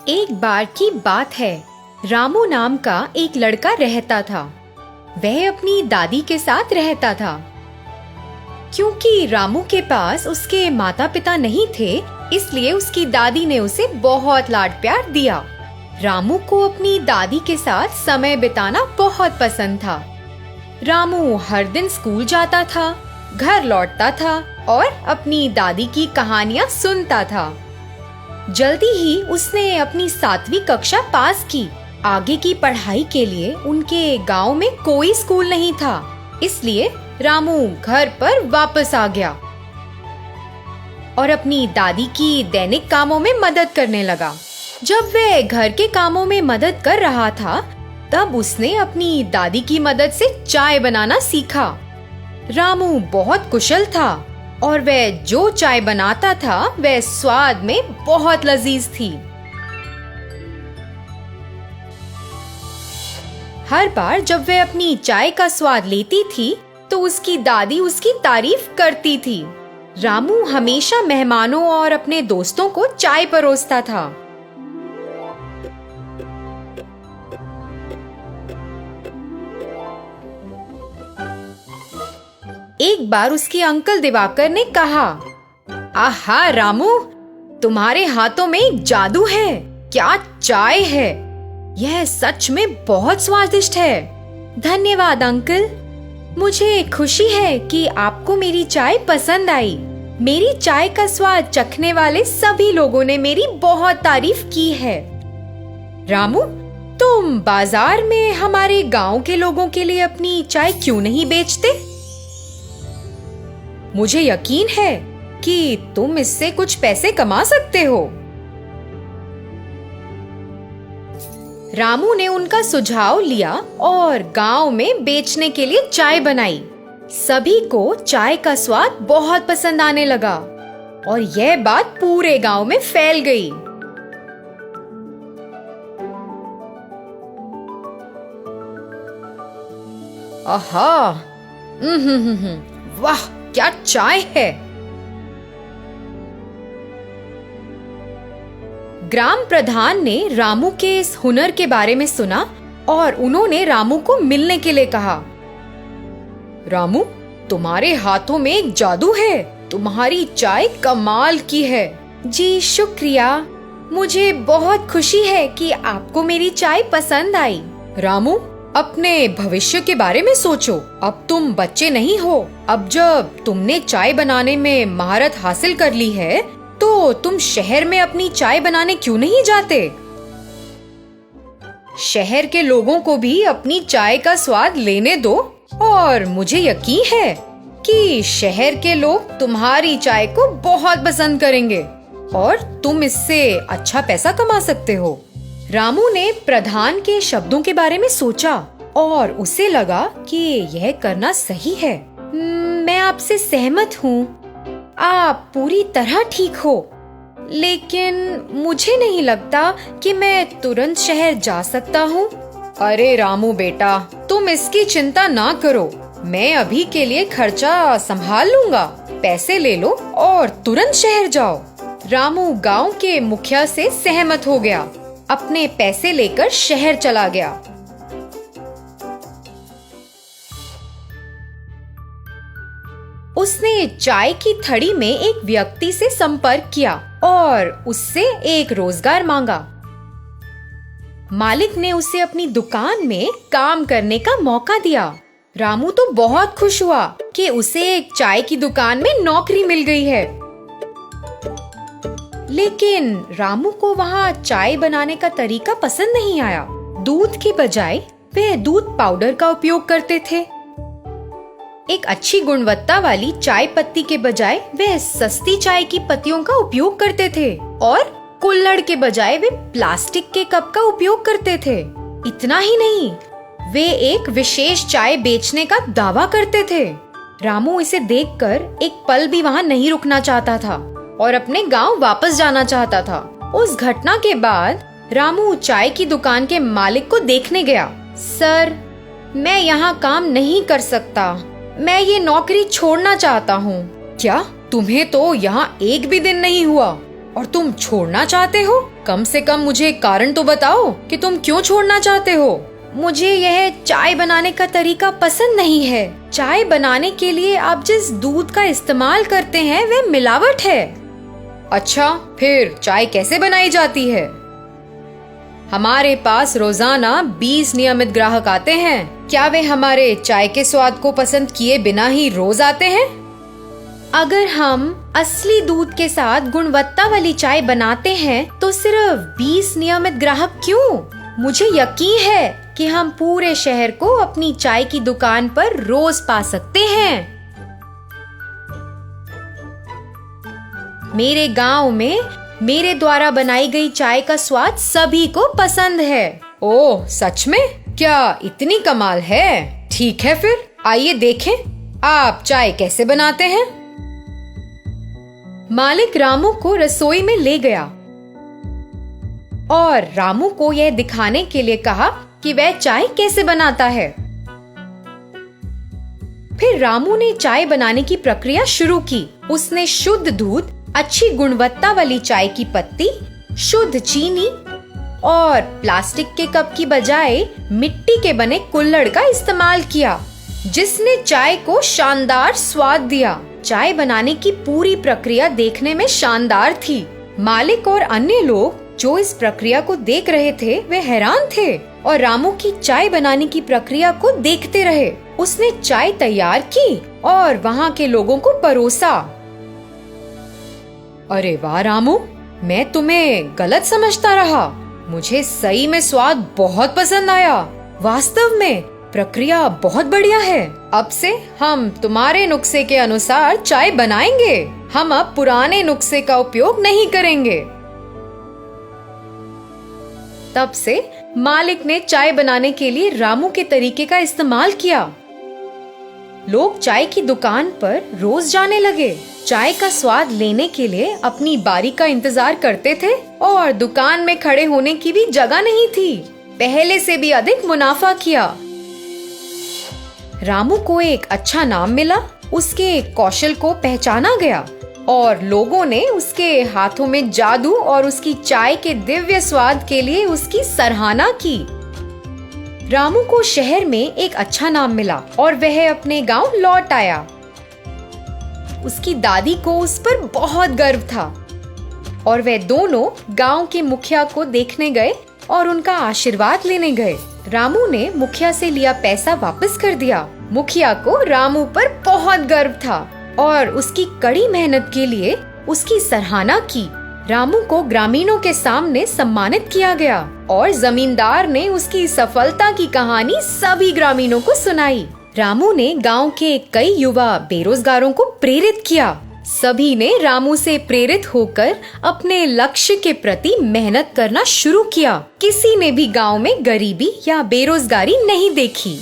एक बार की बात है। रामू नाम का एक लड़का रहता था। वह अपनी दादी के साथ रहता था। क्योंकि रामू के पास उसके माता पिता नहीं थे, इसलिए उसकी दादी ने उसे बहुत लाड प्यार दिया। रामू को अपनी दादी के साथ समय बिताना बहुत पसंद था। रामू हर दिन स्कूल जाता था, घर लौटता था और अपनी दादी की कहानियाँ सुनता था। जल्दी ही उसने अपनी 7वीं कक्षा पास की। आगे की पढ़ाई के लिए उनके गांव में कोई स्कूल नहीं था, इसलिए रामू घर पर वापस आ गया और अपनी दादी की दैनिक कामों में मदद करने लगा। जब वह घर के कामों में मदद कर रहा था, तब उसने अपनी दादी की मदद से चाय बनाना सीखा। रामू बहुत कुशल था और वह जो चाय बनाता था वह स्वाद में बहुत लजीज थी। हर बार जब वह अपनी चाय का स्वाद लेती थी, तो उसकी दादी उसकी तारीफ करती थी। रामू हमेशा मेहमानों और अपने दोस्तों को चाय परोसता था। एक बार उसके अंकल दिवाकर ने कहा, आहा रामू, तुम्हारे हाथों में एक जादू है। क्या चाय है! यह सच में बहुत स्वादिष्ट है। धन्यवाद अंकल। मुझे खुशी है कि आपको मेरी चाय पसंद आई। मेरी चाय का स्वाद चखने वाले सभी लोगों ने मेरी बहुत तारीफ की है। रामू, तुम बाजार में हमारे गांव के लोगों के लिए अपनी चाय क्यों नहीं बेचते? मुझे यकीन है कि तुम इससे कुछ पैसे कमा सकते हो। रामू ने उनका सुझाव लिया और गांव में बेचने के लिए चाय बनाई। सभी को चाय का स्वाद बहुत पसंद आने लगा और यह बात पूरे गांव में फैल गई। आहा, वाह, क्या चाय है! ग्राम प्रधान ने रामू के इस हुनर के बारे में सुना और उन्होंने रामू को मिलने के लिए कहा। रामू, तुम्हारे हाथों में एक जादू है। तुम्हारी चाय कमाल की है। जी शुक्रिया। मुझे बहुत खुशी है कि आपको मेरी चाय पसंद आई। रामू, अपने भविष्य के बारे में सोचो। अब तुम बच्चे नहीं हो। अब जब तुमने चाय बनाने में महारत हासिल कर ली है, तो तुम शहर में अपनी चाय बनाने क्यों नहीं जाते? शहर के लोगों को भी अपनी चाय का स्वाद लेने दो और मुझे यकीन है कि शहर के लोग तुम्हारी चाय को बहुत पसंद करेंगे और तुम इससे अच्छा पैसा कमा सकते हो। रामू ने प्रधान के शब्दों के बारे में सोचा और उसे लगा कि यह करना सही है। मैं आपसे सहमत हूँ। आप पूरी तरह ठीक हो, लेकिन मुझे नहीं लगता कि मैं तुरंत शहर जा सकता हूँ। अरे रामू बेटा, तुम इसकी चिंता ना करो। मैं अभी के लिए खर्चा संभाल लूंगा। पैसे ले लो और तुरंत शहर जाओ। रामू गांव के मुखिया से सहमत हो गया। अपने पैसे लेकर शहर चला गया। उसने चाय की थड़ी में एक व्यक्ति से संपर्क किया और उससे एक रोजगार मांगा। मालिक ने उसे अपनी दुकान में काम करने का मौका दिया। रामू तो बहुत खुश हुआ कि उसे एक चाय की दुकान में नौकरी मिल गई है। लेकिन रामू को वहाँ चाय बनाने का तरीका पसंद नहीं आया। दूध के बजाय वे दूध पाउडर का उपयोग करते थे। एक अच्छी गुणवत्ता वाली चाय पत्ती के बजाय वे सस्ती चाय की पत्तियों का उपयोग करते थे और कुल्हड़ के बजाय वे प्लास्टिक के कप का उपयोग करते थे। इतना ही नहीं, वे एक विशेष चाय बेचने का दावा करते थे। रामू इसे देखकर एक पल भी वहाँ नहीं रुकना चाहता था और अपने गांव वापस जाना चाहता था। उस घटना के बाद रामू चाय की दुकान के मालिक को देखने गया। सर, मैं यहाँ काम नहीं कर सकता। मैं ये नौकरी छोड़ना चाहता हूँ। क्या? तुम्हें तो यहाँ एक भी दिन नहीं हुआ और तुम छोड़ना चाहते हो? कम से कम मुझे कारण तो बताओ कि तुम क्यों छोड़ना चाहते हो। मुझे यह चाय बनाने का तरीका पसंद नहीं है। चाय बनाने के लिए आप जिस दूध का इस्तेमाल करते हैं वह मिलावट है। अच्छा, फिर चाय कैसे बनाई जाती है? हमारे पास रोजाना 20 नियमित ग्राहक आते हैं। क्या वे हमारे चाय के स्वाद को पसंद किए बिना ही रोज आते हैं? अगर हम असली दूध के साथ गुणवत्ता वाली चाय बनाते हैं तो सिर्फ 20 नियमित ग्राहक क्यों? मुझे यकीन है कि हम पूरे शहर को अपनी चाय की दुकान पर रोज पा सकते हैं। मेरे गांव में मेरे द्वारा बनाई गई चाय का स्वाद सभी को पसंद है। ओह, सच में? क्या इतनी कमाल है? ठीक है, फिर आइए देखें आप चाय कैसे बनाते हैं। मालिक रामू को रसोई में ले गया और रामू को यह दिखाने के लिए कहा कि वह चाय कैसे बनाता है। फिर रामू ने चाय बनाने की प्रक्रिया शुरू की। उसने शुद्ध दूध, अच्छी गुणवत्ता वाली चाय की पत्ती, शुद्ध चीनी और प्लास्टिक के कप की बजाय मिट्टी के बने कुल्हड़ का इस्तेमाल किया, जिसने चाय को शानदार स्वाद दिया। चाय बनाने की पूरी प्रक्रिया देखने में शानदार थी। मालिक और अन्य लोग जो इस प्रक्रिया को देख रहे थे वे हैरान थे और रामू की चाय बनाने की प्रक्रिया को देखते रहे। उसने चाय तैयार की और वहाँ के लोगों को परोसा। अरे वाह रामू, मैं तुम्हें गलत समझता रहा। मुझे सही में स्वाद बहुत पसंद आया। वास्तव में प्रक्रिया बहुत बढ़िया है। अब से हम तुम्हारे नुस्खे के अनुसार चाय बनाएंगे। हम अब पुराने नुस्खे का उपयोग नहीं करेंगे। तब से मालिक ने चाय बनाने के लिए रामू के तरीके का इस्तेमाल किया। लोग चाय की दुकान पर रोज जाने लगे। चाय का स्वाद लेने के लिए अपनी बारी का इंतजार करते थे और दुकान में खड़े होने की भी जगह नहीं थी। पहले से भी अधिक मुनाफा किया। रामू को एक अच्छा नाम मिला। उसके कौशल को पहचाना गया और लोगों ने उसके हाथों में जादू और उसकी चाय के दिव्य स्वाद के लिए उसकी सराहना की। रामू को शहर में एक अच्छा नाम मिला और वह अपने गांव लौट आया। उसकी दादी को उस पर बहुत गर्व था और वे दोनों गांव के मुखिया को देखने गए और उनका आशीर्वाद लेने गए। रामू ने मुखिया से लिया पैसा वापस कर दिया। मुखिया को रामू पर बहुत गर्व था और उसकी कड़ी मेहनत के लिए उसकी सराहना की। रामू को ग्रामीणों के सामने सम्मानित किया गया और जमींदार ने उसकी सफलता की कहानी सभी ग्रामीणों को सुनाई। रामू ने गांव के कई युवा बेरोजगारों को प्रेरित किया। सभी ने रामू से प्रेरित होकर अपने लक्ष्य के प्रति मेहनत करना शुरू किया। किसी ने भी गांव में गरीबी या बेरोजगारी नहीं देखी।